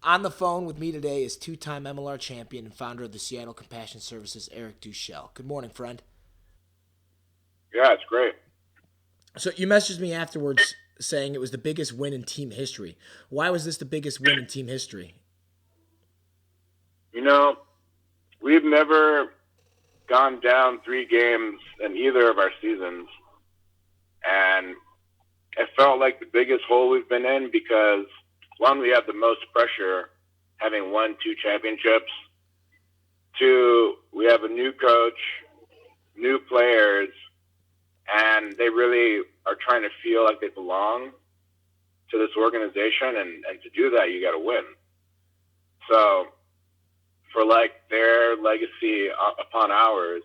On the phone with me today is two-time MLR champion and founder of the Seattle Compassion Services, Eric Duechle. Good morning, friend. Yeah, it's great. So you messaged me afterwards saying it was the biggest win in team history. Why was this the biggest win in team history? You know, we've never gone down 3 games in either of our seasons, and it felt like the biggest hole we've been in because, one, we have the most pressure having won 2 championships. Two, we have a new coach, new players, and they really are trying to feel like they belong to this organization, and to do that, you got to win. So for like their legacy upon ours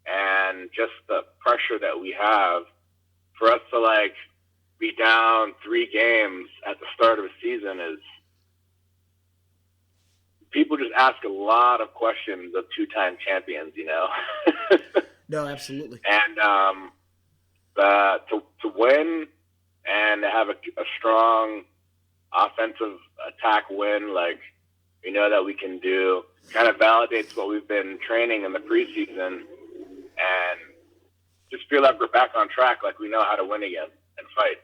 and just the pressure that we have for us to like be down 3 games at the start of a season is people just ask a lot of questions of 2-time champions, you know. No, absolutely. And to win and have a strong offensive attack win like we know that we can do kind of validates what we've been training in the preseason, and just feel like we're back on track, like we know how to win again and fight.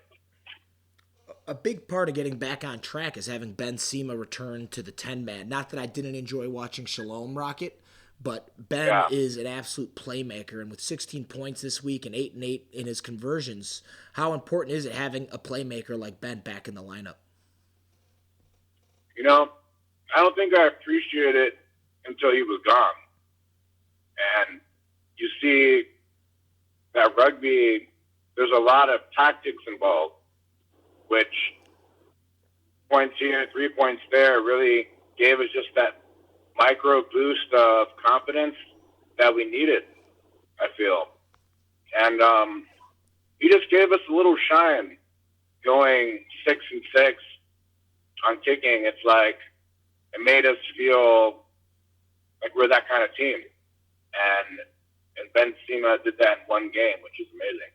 A big part of getting back on track is having Ben Sema return to the 10-man. Not that I didn't enjoy watching Shalom rocket, but Ben is an absolute playmaker. And with 16 points this week and 8 and 8 in his conversions, how important is it having a playmaker like Ben back in the lineup? You know, I don't think I appreciated it until he was gone. And you see that rugby, there's a lot of tactics involved, which points here, 3 points there, really gave us just that micro boost of confidence that we needed, I feel. And he just gave us a little shine going 6-6 on kicking. It's like it made us feel like we're that kind of team. And Ben Sema did that in 1 game, which is amazing.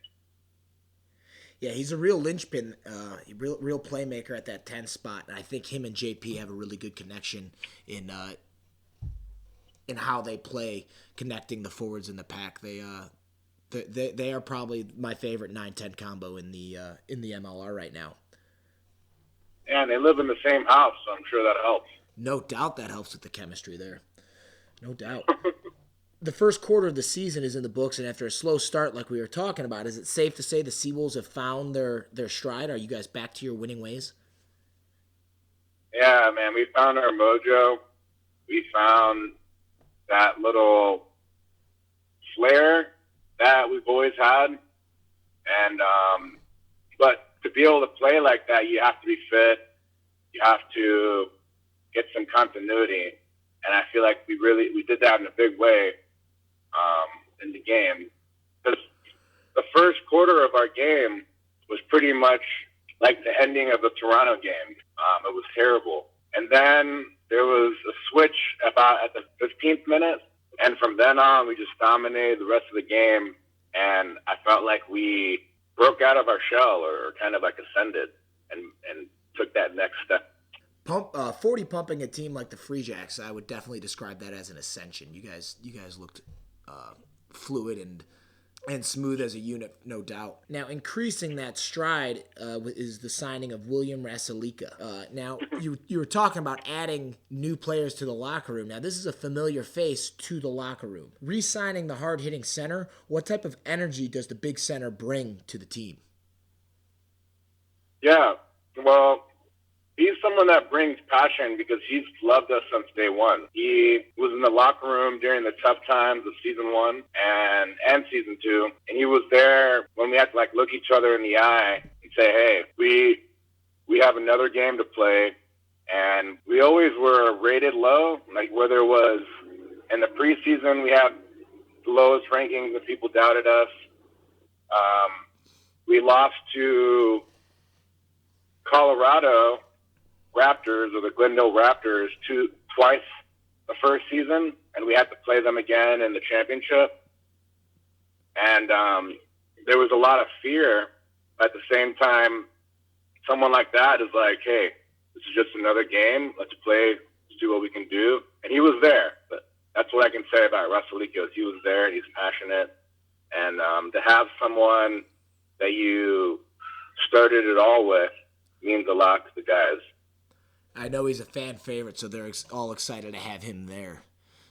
Yeah, he's a real linchpin, real playmaker at that 10 spot, and I think him and JP have a really good connection in how they play, connecting the forwards in the pack. They are probably my favorite 9-10 combo in the MLR right now. Yeah, and they live in the same house, so I'm sure that helps. No doubt that helps with the chemistry there. No doubt. The first quarter of the season is in the books, and after a slow start like we were talking about, is it safe to say the Seawolves have found their stride? Are you guys back to your winning ways? Yeah, man, we found our mojo. We found that little flair that we've always had. And but to be able to play like that, you have to be fit. You have to get some continuity. And I feel like we did that in a big way in the game. Because the first quarter of our game was pretty much like the ending of the Toronto game. It was terrible. And then there was a switch about at the 15th minute. And from then on, we just dominated the rest of the game. And I felt like we broke out of our shell or kind of like ascended and took that next step. 40 pumping a team like the Free Jacks, I would definitely describe that as an ascension. You guys looked fluid and smooth as a unit, no doubt. Now, increasing that stride is the signing of William Rasalika. Now, you were talking about adding new players to the locker room. Now, this is a familiar face to the locker room. Re-signing the hard-hitting center, what type of energy does the big center bring to the team? Yeah, well, he's someone that brings passion because he's loved us since day one. He was in the locker room during the tough times of season 1 and season 2. And he was there when we had to like look each other in the eye and say, hey, we have another game to play. And we always were rated low, like whether it was in the preseason, we had the lowest rankings and people doubted us. We lost to Colorado Raptors or the Glendale Raptors twice the first season, and we had to play them again in the championship. And there was a lot of fear. At the same time, someone like that is like, hey, This is just another game. Let's play. Let's do what we can do. And he was there. But that's what I can say about Russell Likos. He was there, and he's passionate. And to have someone that you started it all with means a lot to the guys. I know he's a fan favorite, so they're all excited to have him there.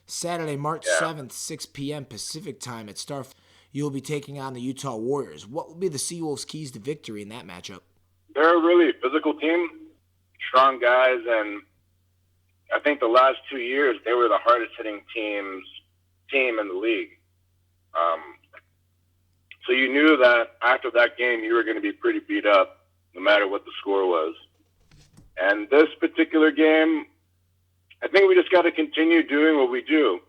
Saturday, March 7th, 6 p.m. Pacific time at Starfield, you'll be taking on the Utah Warriors. What will be the Seawolves' keys to victory in that matchup? They're a really physical team, strong guys, and I think the last 2 years they were the hardest-hitting team in the league. So you knew that after that game you were going to be pretty beat up no matter what the score was. And this particular game, I think we just got to continue doing what we do.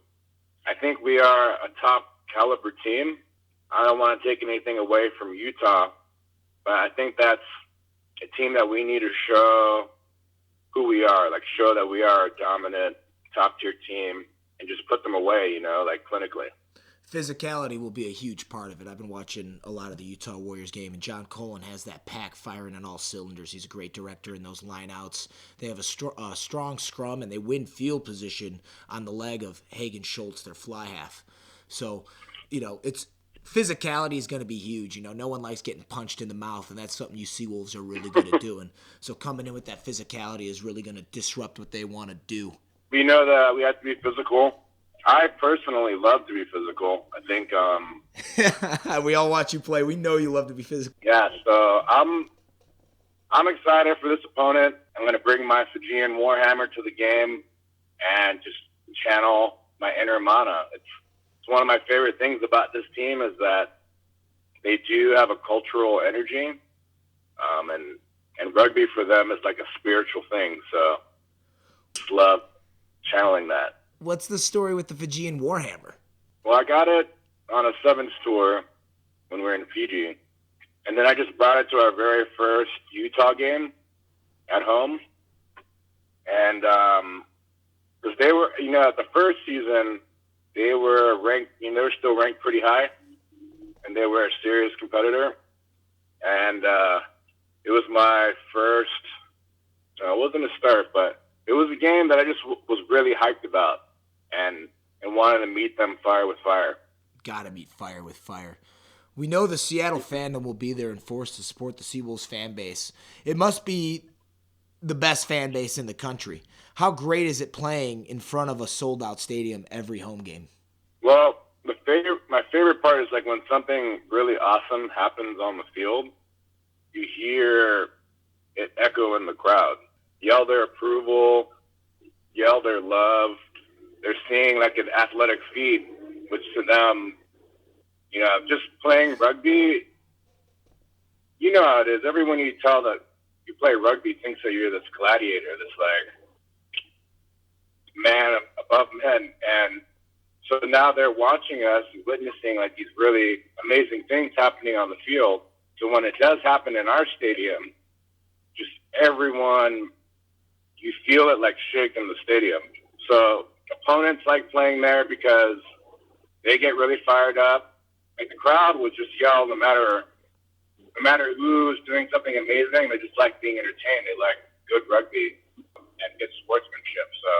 I think we are a top caliber team. I don't want to take anything away from Utah, but I think that's a team that we need to show who we are, like show that we are a dominant top tier team and just put them away, like clinically. Physicality will be a huge part of it. I've been watching a lot of the Utah Warriors game, and John Colin has that pack firing on all cylinders. He's a great director in those lineouts. They have a strong scrum, and they win field position on the leg of Hagen Schultz, their fly half. So, it's physicality is going to be huge. No one likes getting punched in the mouth, and that's something you Seawolves are really good at doing. So coming in with that physicality is really going to disrupt what they want to do. We know that we have to be physical. I personally love to be physical. I think we all watch you play. We know you love to be physical. Yeah, so I'm excited for this opponent. I'm going to bring my Fijian Warhammer to the game and just channel my inner mana. It's one of my favorite things about this team is that they do have a cultural energy, and rugby for them is like a spiritual thing. So just love channeling that. What's the story with the Fijian Warhammer? Well, I got it on a sevens tour when we were in Fiji. And then I just brought it to our very first Utah game at home. And because they were, the first season, they were ranked, they were still ranked pretty high. And they were a serious competitor. And it was my first, it wasn't a start, but it was a game that I just was really hyped about. And wanted to meet them fire with fire. Gotta meet fire with fire. We know the Seattle fandom will be there and forced to support the Seawolves fan base. It must be the best fan base in the country. How great is it playing in front of a sold-out stadium every home game? Well, my favorite part is like when something really awesome happens on the field, you hear it echo in the crowd. Yell their approval, yell their love. They're seeing like an athletic feat, which to them, just playing rugby, you know how it is. Everyone you tell that you play rugby thinks that you're this gladiator, this like man above men. And so now they're watching us and witnessing like these really amazing things happening on the field. So when it does happen in our stadium, just everyone, you feel it like shake in the stadium. So opponents like playing there because they get really fired up. Like the crowd would just yell no matter who's doing something amazing. They just like being entertained. They like good rugby and good sportsmanship. So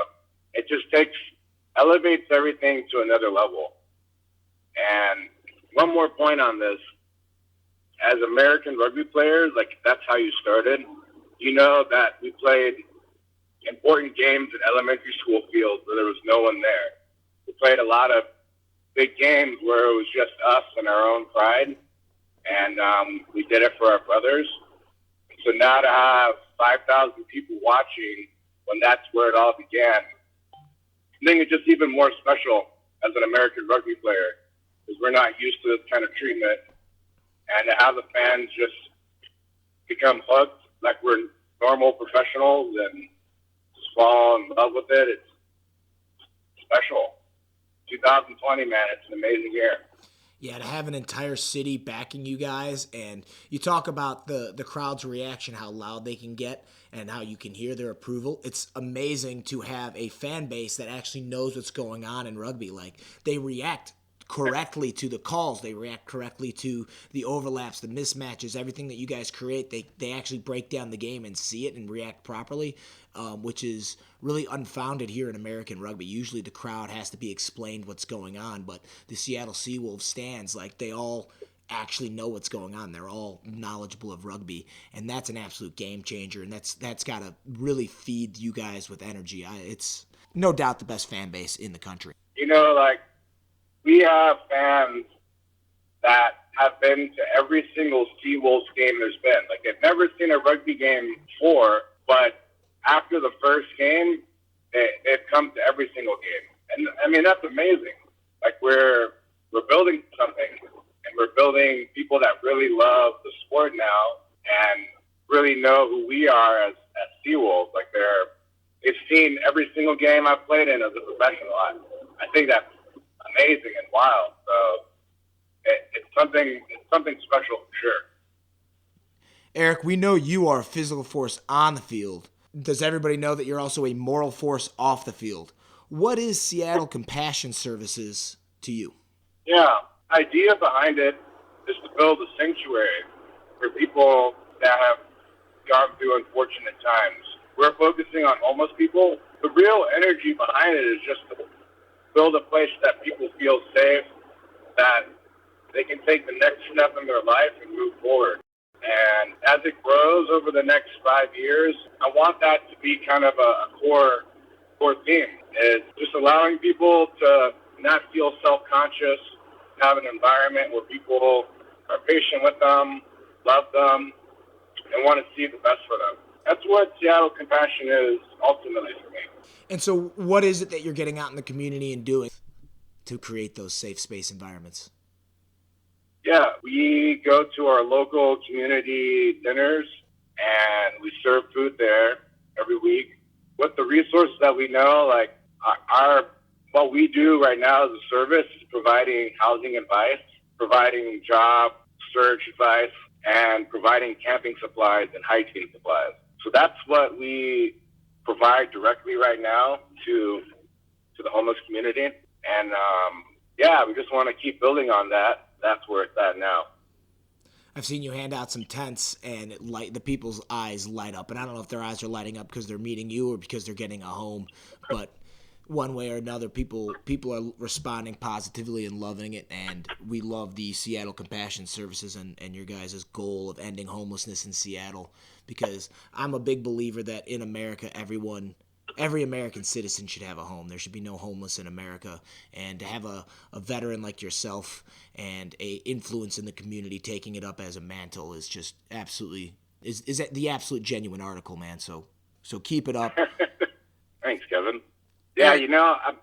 it just elevates everything to another level. And one more point on this. As American rugby players, like that's how you started. You know that we played important games in elementary school fields where there was no one there. We played a lot of big games where it was just us and our own pride, and we did it for our brothers. So now to have 5,000 people watching when that's where it all began, I think it's just even more special as an American rugby player because we're not used to this kind of treatment. And to have the fans just become hooked like we're normal professionals and just fall in love with it, it's special. 2020, man, it's an amazing year. Yeah, to have an entire city backing you guys, and you talk about the crowd's reaction, how loud they can get, and how you can hear their approval. It's amazing to have a fan base that actually knows what's going on in rugby. Like, they react correctly to the calls. They react correctly to the overlaps, the mismatches, everything that you guys create. They actually break down the game and see it and react properly, which is really unfounded here in American rugby. Usually the crowd has to be explained what's going on, but the Seattle Seawolves stands, like, they all actually know what's going on. They're all knowledgeable of rugby, and that's an absolute game changer, and that's got to really feed you guys with energy. It's no doubt the best fan base in the country. Like, we have fans that have been to every single Seawolves game there's been. Like, they've never seen a rugby game before, but after the first game, they've come to every single game. And, that's amazing. Like, we're building something, and we're building people that really love the sport now and really know who we are as Seawolves. Like, they've seen every single game I've played in as a professional. I think that's amazing and wild. So it's something special for sure. Eric, we know you are a physical force on the field. Does everybody know that you're also a moral force off the field? What is Seattle Compassion Services to you? Yeah, idea behind it is to build a sanctuary for people that have gone through unfortunate times. We're focusing on homeless people. The real energy behind it is just to build a place that people feel safe, that they can take the next step in their life and move forward. And as it grows over the next 5 years, I want that to be kind of a core theme. It's just allowing people to not feel self-conscious, have an environment where people are patient with them, love them, and want to see the best for them. That's what Seattle Compassion is ultimately for me. And so what is it that you're getting out in the community and doing to create those safe space environments? Yeah, we go to our local community dinners and we serve food there every week. With the resources that we know, like what we do right now as a service is providing housing advice, providing job search advice, and providing camping supplies and hiking supplies. So that's what we provide directly right now to the homeless community. And we just want to keep building on that. That's where it's at now. I've seen you hand out some tents, and the people's eyes light up. And I don't know if their eyes are lighting up because they're meeting you or because they're getting a home. But one way or another, people are responding positively and loving it. And we love the Seattle Compassion Services and your guys' goal of ending homelessness in Seattle. Because I'm a big believer that in America, every American citizen should have a home. There should be no homeless in America. And to have a veteran like yourself and a influence in the community taking it up as a mantle is just absolutely is the absolute genuine article, man. So keep it up. Thanks, Kevin. Yeah,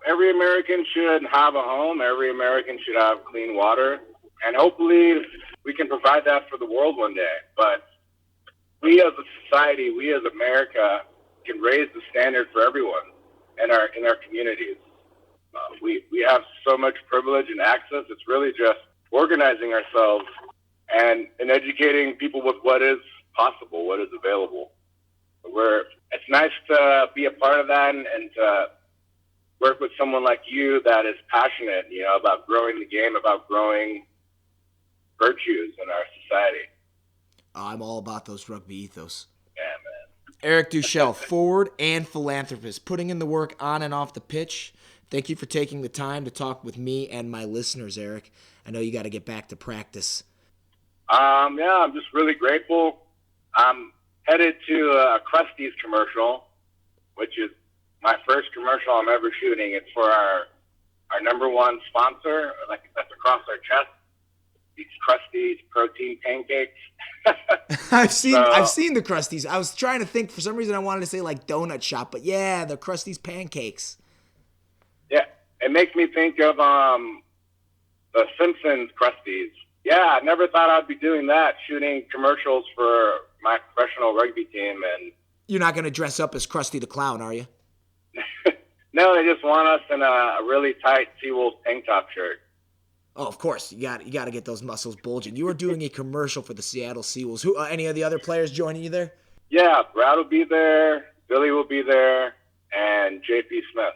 every American should have a home. Every American should have clean water. And hopefully we can provide that for the world one day. But we as a society, we as America, can raise the standard for everyone in our communities. We have so much privilege and access. It's really just organizing ourselves and educating people with what is possible, what is available. It's nice to be a part of that and to work with someone like you that is passionate, about growing the game, about growing virtues in our society. I'm all about those rugby ethos. Yeah, man. Eric Duechle, forward and philanthropist, putting in the work on and off the pitch. Thank you for taking the time to talk with me and my listeners, Eric. I know you got to get back to practice. I'm just really grateful. I'm headed to a Krusty's commercial, which is my first commercial I'm ever shooting. It's for our number one sponsor, like that's across our chest. These Krusty's protein pancakes. I've seen the Krusty's. I was trying to think, for some reason I wanted to say like donut shop, but yeah, the Krusty's pancakes. Yeah, it makes me think of the Simpsons Krusty's. Yeah, I never thought I'd be doing that, shooting commercials for my professional rugby team. And you're not going to dress up as Krusty the Clown, are you? No, they just want us in a really tight Seawolves tank top shirt. Oh, of course. You got to get those muscles bulging. You are doing a commercial for the Seattle Seawolves. Who? Any of the other players joining you there? Yeah, Brad will be there, Billy will be there, and JP Smith.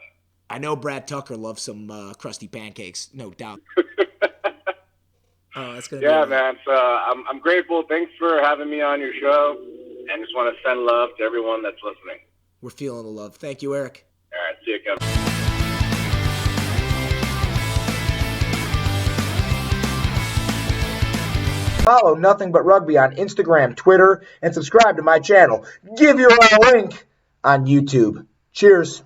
I know Brad Tucker loves some crusty pancakes, no doubt. Oh, that's gonna Yeah, be man. So I'm grateful. Thanks for having me on your show, and just want to send love to everyone that's listening. We're feeling the love. Thank you, Eric. All right, see you, Kevin. Follow Nothing But Rugby on Instagram, Twitter, and subscribe to my channel. Give your a link on YouTube. Cheers.